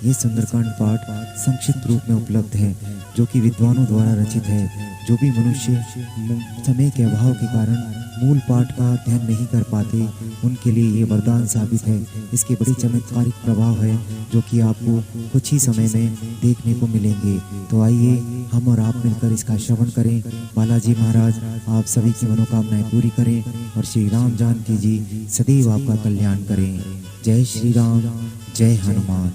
ये सुंदरकांड पाठ संक्षिप्त रूप में उपलब्ध है, जो कि विद्वानों द्वारा रचित है। जो भी मनुष्य समय के अभाव के कारण मूल पाठ का अध्ययन नहीं कर पाते, उनके लिए ये वरदान साबित है। इसके बड़े चमत्कारिक प्रभाव है, जो कि आपको कुछ ही समय में देखने को मिलेंगे। तो आइए हम और आप मिलकर इसका श्रवण करें। बालाजी महाराज आप सभी की मनोकामनाएं पूरी करें और श्री राम जानकी जी सदैव आपका कल्याण करें। जय श्री राम, जय हनुमान।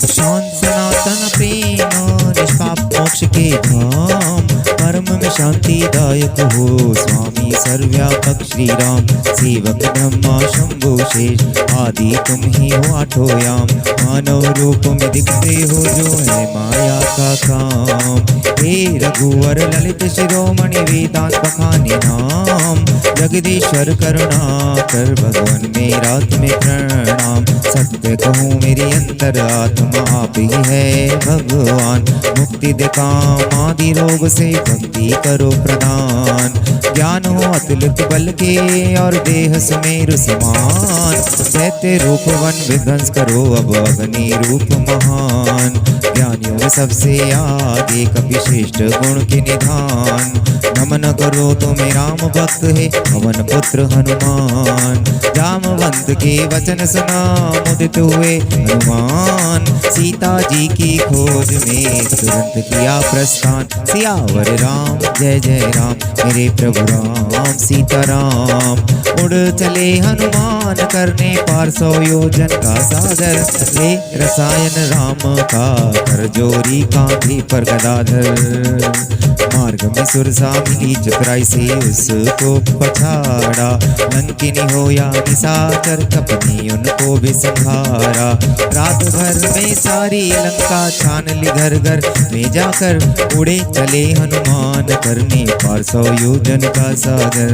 शांत सनातन प्रेम निष्पाप मोक्ष के धाम, परम में शांति दायक हो स्वामी सर्वव्यापक श्री राम। सेवक ब्रह्मा शंभु शेष आदि तुम ही हो आठों याम, मानव रूप में दिखते हो जो है माया का काम। हे रघुवर ललित शिरोमणि वेदांत बखानी नाम, जगदीश्वर करुणा कर भगवान मेरा तुम्हें प्रणाम। सत्य कहूँ मेरी अंतर आत्मा आप ही है भगवान, मुक्ति दे काम आदि रोग से भक्ति करो प्रदान। ज्ञान हो अतुलित बल के और देह सुमेरु समान, दैत्य रूप वन विध्वंस करो अब अग्नि रूप महान। ज्ञानियों में सबसे आगे कपि श्रेष्ठ गुण के निधान, नमन करो तुम्हें राम भक्त है पवन पुत्र हनुमान। जामवंत के वचन सुना मुदित हुए हनुमान, सीता जी की खोज में तुरंत किया प्रस्थान। सियावर राम जय जय राम, मेरे प्रभु राम सीताराम। उड़ चले हनुमान करने पार 100 योजन का सागर, ले रसायन राम का कर जोरी कांधे पर गदाधर। मार्ग में सुरसा मिली चतुराई से उसको पछाड़ा, लंकिनी हो या निशाचर कपनी उनको भी संहारा। रात भर में सारी लंका छान ली घर घर में जाकर, उड़े चले हनुमान करने पार 100 योजन का सागर।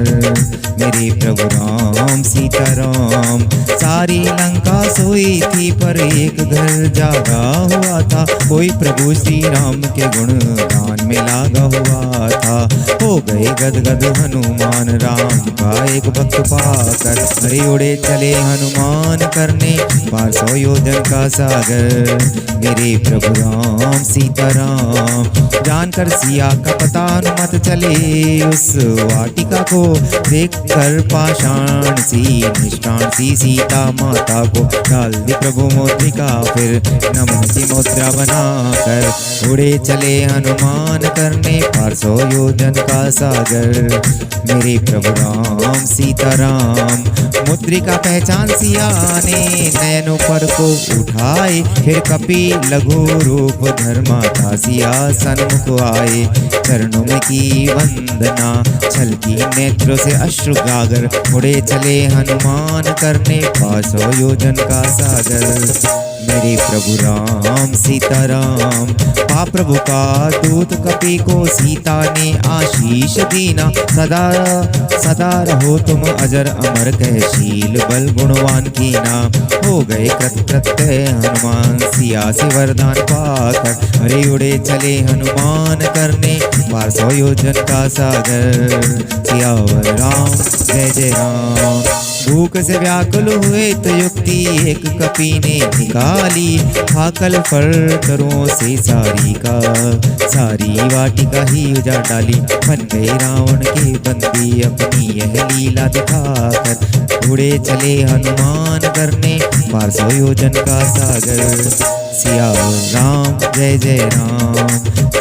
मेरे प्रभु राम सीताराम, सारी लंका सोई थी पर एक घर जागा हुआ था, कोई प्रभु श्री राम के गुण गान में लागा हुआ था। हो गए गदगद हनुमान राम का एक भक्त पाकर, अरे उड़े चले हनुमान करने पार 100 योजन का सागर। मेरे प्रभु राम सीताराम, जानकर सिया का पता अनुमत चले उस वाटिका को, देख कर पाषाण सी निष्ठान सी सीता माता को डाल दी प्रभु मुद्रिका, फिर नमन की मुद्रा बनाकर उड़े चले हनुमान करने पार 100 योजन का सागर। मेरे प्रभु राम सीताराम, मुद्रिका पहचान सिया ने नयनों पर को उठाए, फिर कपि लघु रूप धर्माता सिया सन्मुख आए। चरणों में की वंदना छलकी नेत्रों से अश्रु गागर, उड़े चले हनुमान करने पार 100 योजन का सागर। मेरे प्रभु राम सीताराम, पा प्रभु का दूत कपि को सीता ने आशीष दीना, सदा सदा रहो तुम अजर अमर कह शील बल गुणवान की नाम। हो गए कृत प्रत्यय हनुमान सिया से वरदान पाकर, अरे उड़े चले हनुमान करने पार 100 योजन का सागर। सियावर राम जय जय राम, भूख से व्याकुल हुए तो युक्ति एक कपि ने निकाली, हाकल फल तरों से सारी का सारी वाटिका ही उजाड़ डाली। बन गए रावण के बंदी अपनी यह लीला दिखाकर, उड़े चले हनुमान करने पार 100 योजन का सागर। सिया राम जय जय राम,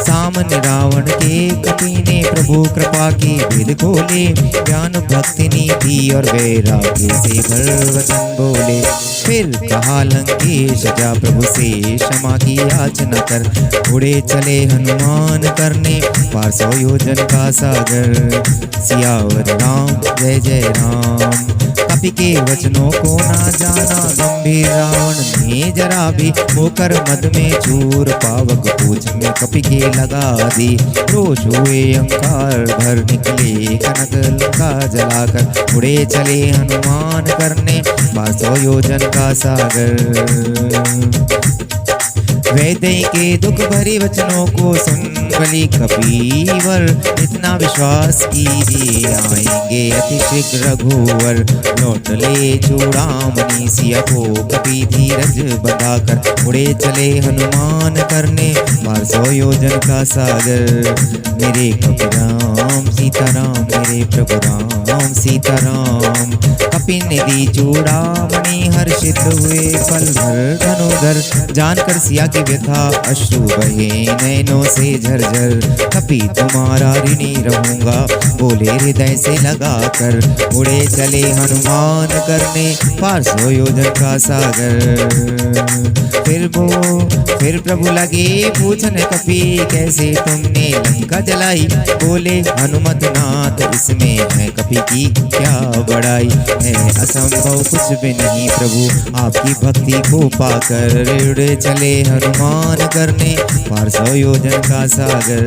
सामने रावण के कपि ने प्रभु कृपा की भेद खोले, ज्ञान भक्ति नीति और वैराग्य से भर वचन बोले। फिर कहा लंकेश जा प्रभु से क्षमा की याचना कर, उड़े चले हनुमान करने पार 100 योजन का सागर। सियावर राम जय जय राम, कपि के वचनों को ना जाना गंभीर रावण ने जरा भी, होकर मद में चूर पावक पूछ में कपि के लगा दी। रोष हुए अंकार भर निकले कनक लंका जलाकर, उड़े चले हनुमान करने पार 100 योजन का सागर। वैदेही के दुख भरी वचनों को सुन बलि कपीवर, इतना विश्वास कीजिए आएंगे अति शीघ्र रघुवर। लौट ले चूड़ामणि सिया को कपि धीरज बंधाकर, उड़े चले हनुमान करने पार 100 योजन का सागर। मेरे कपिराम सीताराम, मेरे प्रभु राम सीताराम। कपि ने दी चूड़ामणि हर्षित हुए पल भर धनुधर, जानकर सिया की व्यथा अश्रु बहे नैनों से झरझर। कपि तुम्हारा ऋणी रहूंगा बोले हृदय से लगा कर, उड़े चले हनुमान करने पार 100 योजन का सागर। फिर प्रभु लगे पूछने कपि कैसे तुमने लंका जलाई, बोले हनुमत नाथ इसमें है कपि की क्या बड़ाई। है असंभव कुछ भी नहीं प्रभु आपकी भक्ति को पाकर, उड़े चले हनुमान करने पार 100 योजन का सागर।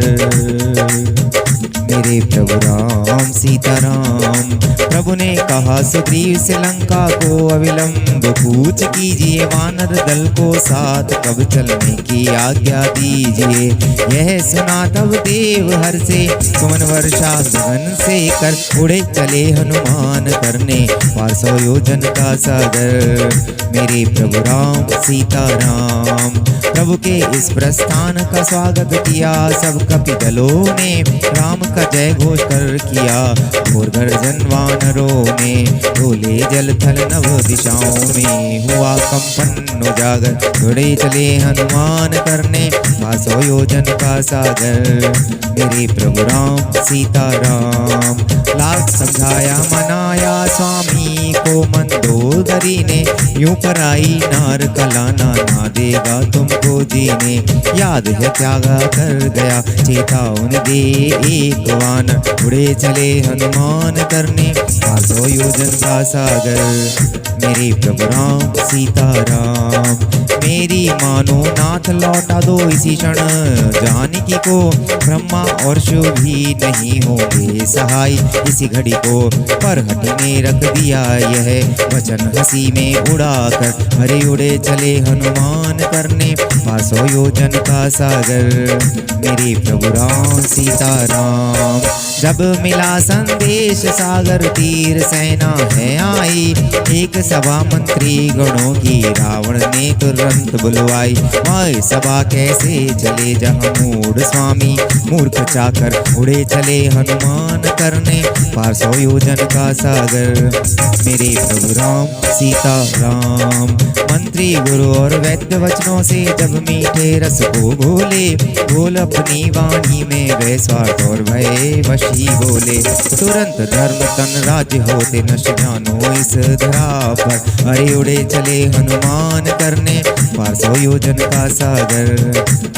मेरे प्रभु राम सीताराम। प्रभु ने कहा सुग्रीव से लंका को अविलंब कूच कीजिए, वानर दल को साथ कब चलने की आज्ञा दीजिए। यह सुना तब देव हर से सुमन वर्षा गगन से कर, उड़े चले हनुमान करने पार 100 योजन का सागर। मेरे प्रभु राम सीताराम। प्रभु के इस प्रस्थान का स्वागत किया सब कपि दलों ने, राम का जय घोष कर किया घोर गर्जन वानरों ने। डोले जल थल नव दिशाओं में, हुआ कंपन उजागर, उड़े चले हनुमान करने पार 100 योजन का सागर। मेरे प्रभु राम सीताराम। लाख समझाया मनाया स्वामी को मंदोदरी ने, यूं पराई नार कलाना ना देगा तुमको जीने। याद है त्यागा कर गया चेतावनी दे एक वानर, उड़े चले हनुमान करने पार 100 योजन का सागर। मेरे प्रभु राम सीताराम। मेरी मानो नाथ लौटा दो इसी क्षण, जानकी को ब्रह्मा और शिव भी नहीं होंगे सहाय इसी घड़ी को। पर हटि ने रख दिया यह वचन हंसी में उड़ाकर, हरे उड़े चले हनुमान करने पार 100 योजन का सागर। मेरे प्रभु राम सीताराम। जब मिला संदेश सागर तीर सेना है आई, एक सभा मंत्री गणों की रावण ने तुरंत बुलवाई। माय सभा कैसे चले जहाँ मूढ़ स्वामी मूर्ख चाकर, उड़े चले हनुमान करने पार 100 योजन का सागर। मेरे प्रभु राम सीताराम। मंत्री गुरु और वैद्य वचनों से जब मीठे रस को घोले, बोल अपनी वाणी में वे स्वार्थ और भय वशी बोले। तुरंत धर्म तन राज्य होते नश जानो इस धरा पर, अरे उड़े चले हनुमान करने पार 100 योजन का सागर।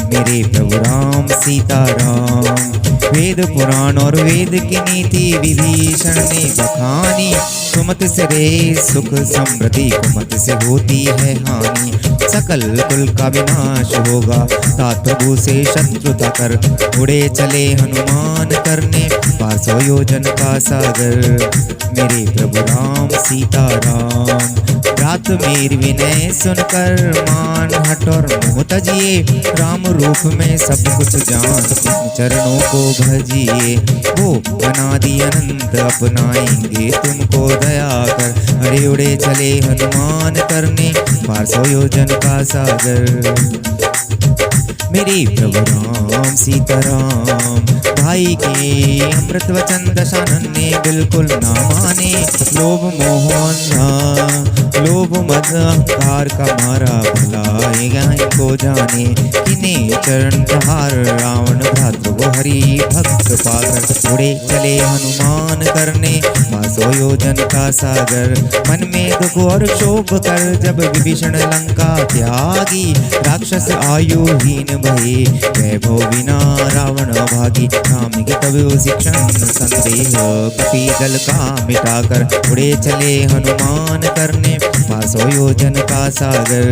मेरे प्रभु राम सीताराम। वेद पुराण और वेद की नीति विभीषण ने बखानी, सुमत से रे सुख समृद्धि कुमत से होती है हानि। सकल कुल का विनाश होगा तात प्रभु से शत्रुता कर, उड़े चले हनुमान करने पार 100 योजन का सागर। मेरे प्रभु राम सीताराम। रात मेरी विनय सुनकर मान हट और मोह तजिए, राम रूप में सब कुछ जान चरणों को भजिए। वो अनादि अनंत अपनाएंगे तुमको दया कर, अरे उड़े चले हनुमान करने पार 100 योजन का सागर। मेरे प्रभु राम सीताराम। भाई के अमृत वचन दशानन ने बिल्कुल ना माने, लोभ मोह अंधा लोभ मद अहंकार का मारा भलाई को जाने। किन्हें चरण प्रहार रावण भ्रातृ को हरि भक्त पाकर, उड़े चले हनुमान करने पार 100 योजन का सागर। मन में दुख और शोभ कर जब विभीषण लंका त्यागी, राक्षस आयुहीन भये वैभव बिना रावण भागी। राम के तब शिक्षण संदेह कपि दल का मिटाकर, उड़े चले हनुमान करने पार 100 योजन का सागर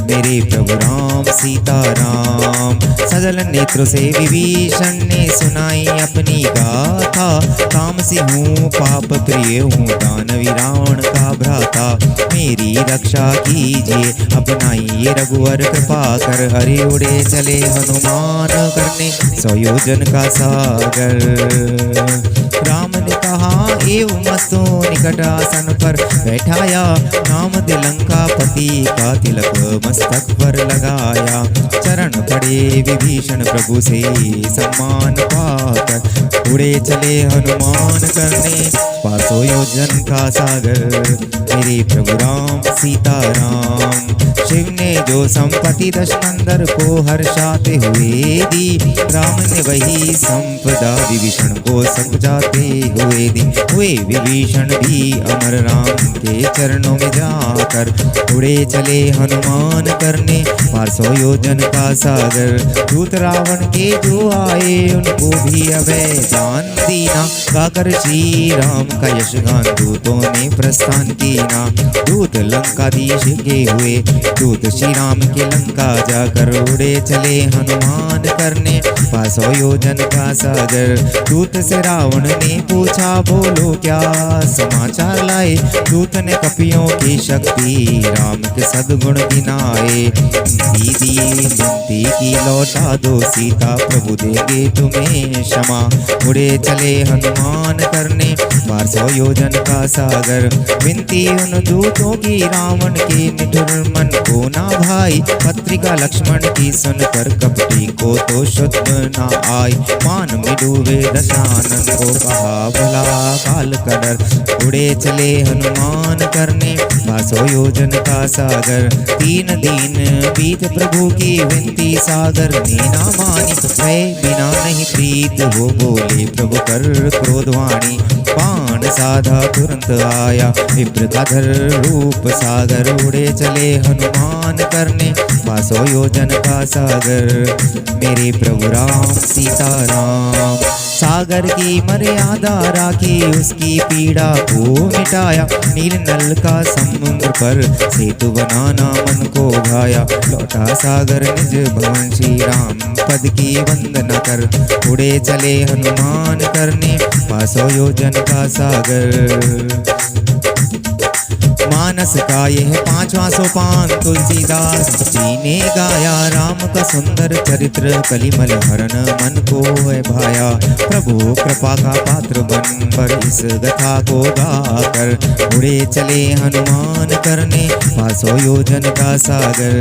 मेरे प्रभु राम सीता राम। सजल नेत्र से विभीषण ने सुनाई अपनी गाथा, तामसी हूँ पाप प्रिय हूँ दानवी रावण का भ्राता। मेरी रक्षा कीजिए अपनाइए रघुवर कृपा कर, हरि उड़े चले हनुमान करने 100 योजन का सागर। राम ने कहा एव मस्तों निकट आसन पर बैठाया, नाम दे लंकापति का तिलक मस्तक पर लगाया। चरण पड़े विभीषण प्रभु से सम्मान पाकर, उड़े चले हनुमान करने 500 योजन का सागर मेरे प्रभु राम सीता राम। शिव ने जो संपत्ति दशकंदर को हर्षाते हुए दी, राम ने वही संपदा विभीषण को समझाते हुए दी। हुए विभीषण भी अमर राम के चरणों में जाकर, उड़े चले हनुमान करने 500 योजन का सागर। दूत रावण के जो आए उनको भी अभय दान दीना, गाकर श्री राम का यशगान दूतों ने प्रस्थान कीना। दूत लंकाधीश के हुए दूत श्री राम के लंका जाकर, उड़े चले हनुमान करने 500 योजन का सागर। दूत से रावण ने पूछा बोलो क्या समाचार लाए, दूत ने कपियों की शक्ति राम के सद्गुण गिनाए। दीदी विनती की लौटा दो सीता, प्रभु देंगे तुम्हें क्षमा। उड़े चले हनुमान करने 500 योजन का सागर। विनती उन दूतों की रावण के निठुर मन को ना भाई, पत्रिका लक्ष्मण की सुनकर कपटी को तो शुद्ध ना आई। मान में डूबे दशानन को कहा भला काल का डर, उड़े चले हनुमान करने 500 योजन का सागर। 3 दिन बीत प्रभु की विनती सागर ने ना मानी, भय बिना नहीं प्रीत हो बोले प्रभु कर क्रोधवाणी। बाण साधा तुरंत आया विप्र का धर रूप सागर, उड़े चले हनुमान करने 500 योजन का सागर मेरे प्रभु राम सीता राम। सागर की मर्यादा राखी उसकी पीड़ा को मिटाया, नील नल का समुद्र पर सेतु बनाना मन को भाया। लौटा सागर निज भवन श्री राम पद की वंदना कर, उड़े चले हनुमान करने 500 योजन का सागर। मानस का यह 5वां सोपान तुलसीदास जी ने गाया, राम का सुंदर चरित्र कलिमल हरण मन को है भाया। प्रभु कृपा का पात्र बन पर इस गाथा को गाकर, उड़े चले हनुमान करने 500 योजन का सागर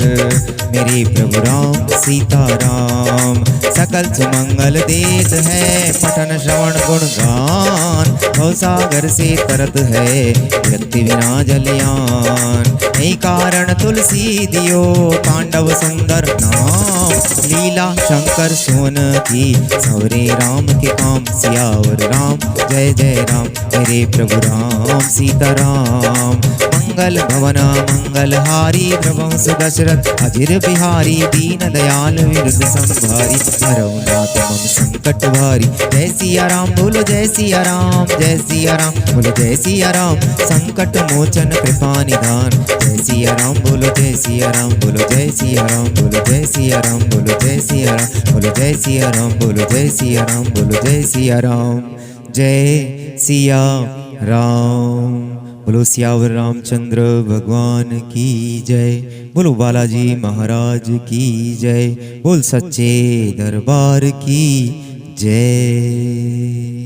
मेरे प्रभु राम सीता राम। सकल सुमंगल देत है पठन श्रवण गुणगान, भव सागर से तरत है व्यक्ति बिना जलियान। यही कारण तुलसी दियो पांडव सुंदर नाम, लीला शंकर सोन की सवरे राम के काम। सियावर राम जय जय राम मेरे प्रभु राम सीता राम। मंगल भवना मंगल हारी प्रभु सुदशरथ अजिर बिहारी, दीन दयाल विरुद्ध संभारी, हरौ नाथ मम संकट भारी। जय सिया राम बोलो जय सिया राम, जय सिया राम बोलो जय सिया राम, संकट मोचन कृपा निधान। जय सिया राम बोलो जय सिया राम बोलो जय सिया राम बोलो जय सिया राम बोलो जय सिया राम बोलो जय सिया राम बोलो जय सिया राम बोलो जय सिया राम। जय सिया राम बोलो सियावर रामचंद्र भगवान की जय, बोलो बालाजी महाराज की जय, बोल सच्चे दरबार की जय।